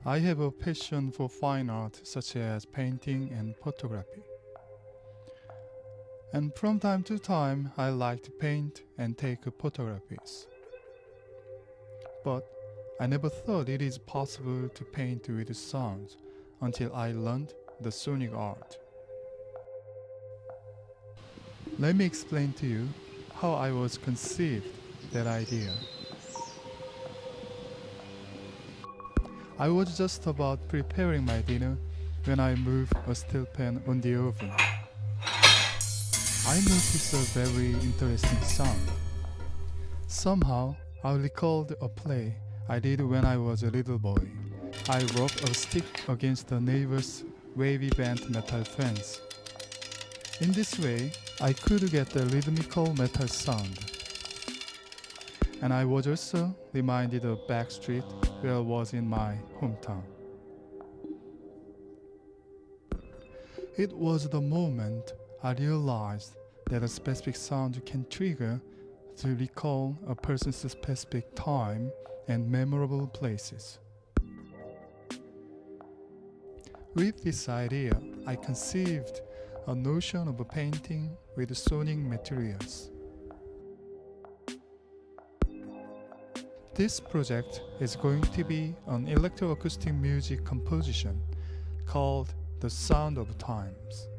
I have a passion for fine art such as painting and photography. And from time to time, I like to paint and take photographies. But I never thought it is possible to paint with sounds until I learned the sonic art. Let me explain to you how I was conceived that idea. I was just about preparing my dinner when I moved a steel pan on the oven. I noticed a very interesting sound. Somehow, I recalled a play I did when I was a little boy. I rubbed a stick against the neighbor's wavy bent metal fence. In this way, I could get the rhythmical metal sound. And I was also reminded of Backstreet where I was in my hometown. It was the moment I realized that a specific sound can trigger to recall a person's specific time and memorable places. With this idea, I conceived a notion of a painting with sonic materials. This project is going to be an electroacoustic music composition called The Sound of Times.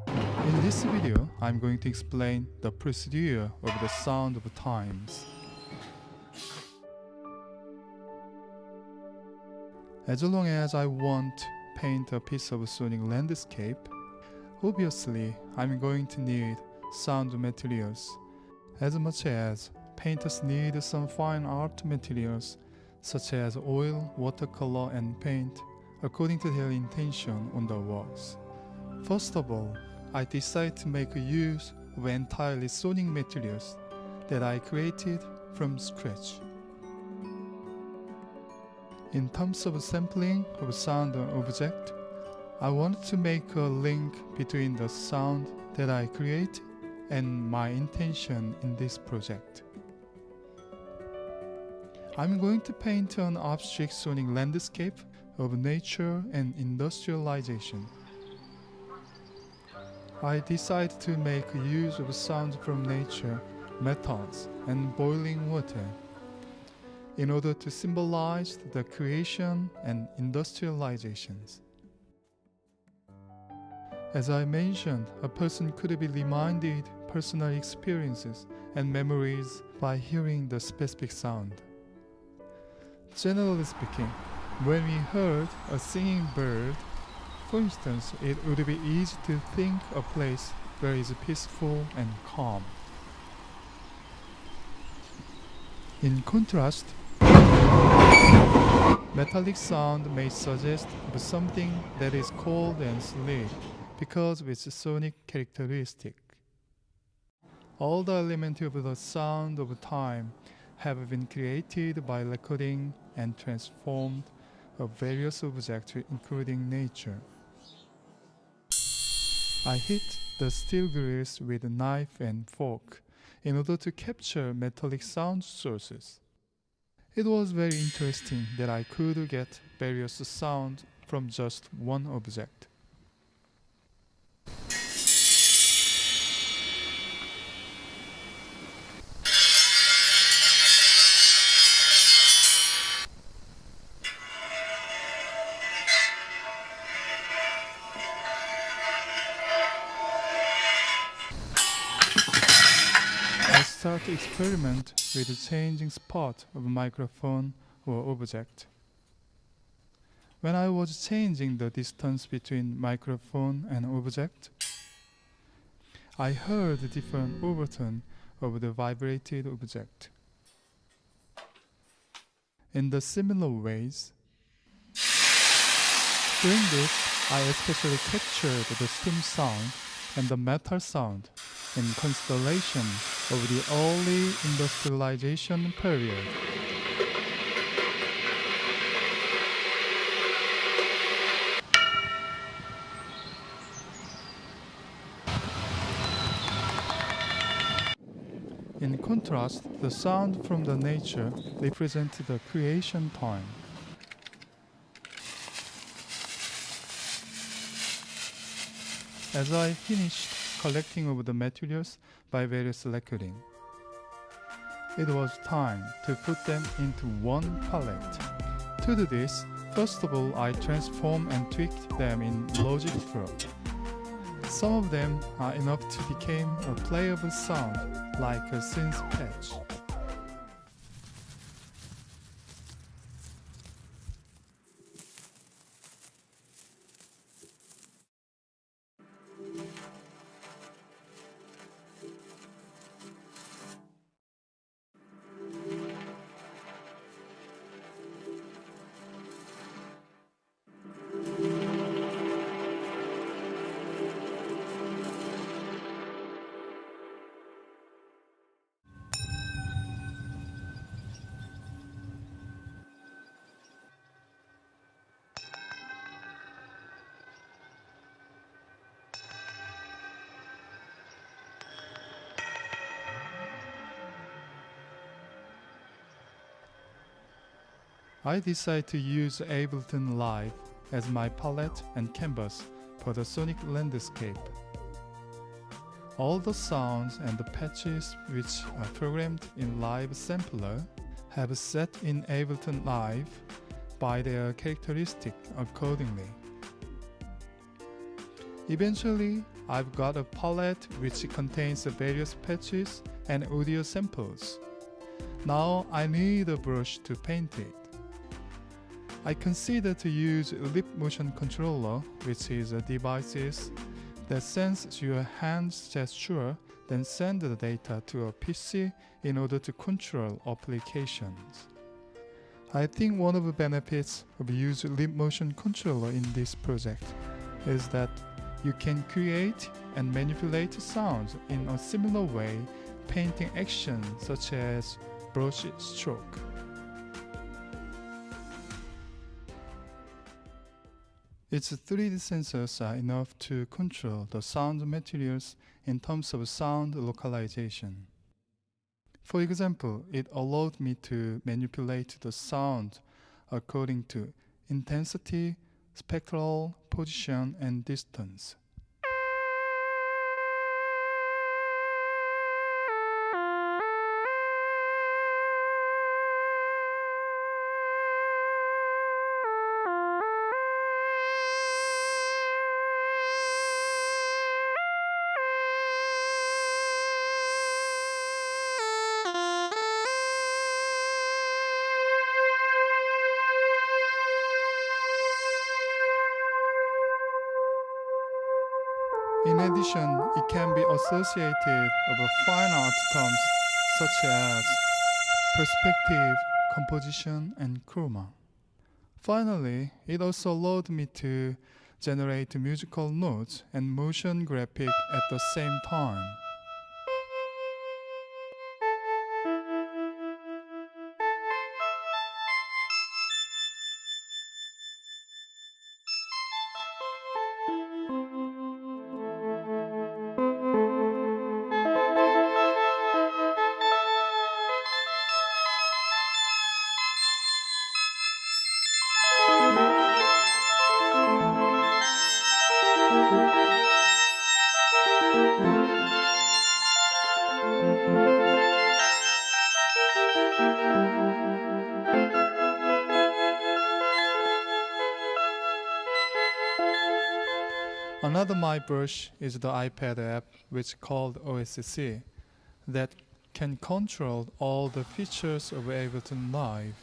In this video, I'm going to explain the procedure of the sound of times. As long as I want to paint a piece of sonic landscape, obviously I'm going to need sound materials as much as painters need some fine art materials such as oil, watercolor, and paint according to their intention on the works. First of all, I decided to make use of entirely sonic materials that I created from scratch. In terms of sampling of sound or object, I wanted to make a link between the sound that I create and my intention in this project. I'm going to paint an abstract sonic landscape of nature and industrialization. I decided to make use of sounds from nature, metals, and boiling water in order to symbolize the creation and industrializations. As I mentioned, a person could be reminded personal experiences and memories by hearing the specific sound. Generally speaking, when we heard a singing bird, for instance, it would be easy to think a place where it is peaceful and calm. In contrast, metallic sound may suggest something that is cold and sleek because of its sonic characteristic. All the elements of the sound of time have been created by recording and transformed of various objects including nature. I hit the steel grills with a knife and fork in order to capture metallic sound sources. It was very interesting that I could get various sounds from just one object. I start to experiment with the changing spot of a microphone or object. When I was changing the distance between microphone and object, I heard a different overtone of the vibrated object. In the similar ways, during this, I especially captured the steam sound and the metal sound in consideration of the early industrialization period. In contrast, the sound from the nature represents the creation time. as I finished collecting of the materials by various recording. It was time to put them into one palette. To do this, first of all, I transform and tweaked them in Logic Pro. Some of them are enough to become a playable sound like a synth patch. I decided to use Ableton Live as my palette and canvas for the sonic landscape. All the sounds and the patches which are programmed in Live Sampler have set in Ableton Live by their characteristic accordingly. Eventually, I've got a palette which contains various patches and audio samples. Now I need a brush to paint it. I consider to use Lip Motion Controller, which is a device that sends your hand's gesture, then send the data to a PC in order to control applications. I think one of the benefits of using Lip Motion Controller in this project is that you can create and manipulate sounds in a similar way, painting actions such as brush stroke. Its 3D sensors are enough to control the sound materials in terms of sound localization. For example, it allowed me to manipulate the sound according to intensity, spectral position, and distance. In addition, it can be associated with fine art terms such as perspective, composition, and chroma. Finally, it also allowed me to generate musical notes and motion graphic at the same time. Another my brush is the iPad app, which called OSC, that can control all the features of Ableton Live,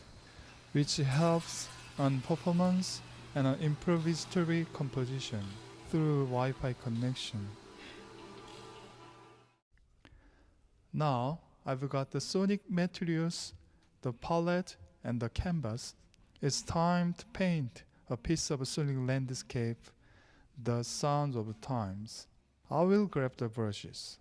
which helps on performance and on improvisatory composition through Wi-Fi connection. Now I've got the sonic materials, the palette, and the canvas. It's time to paint a piece of sonic landscape, the sounds of times. I will grab the brushes.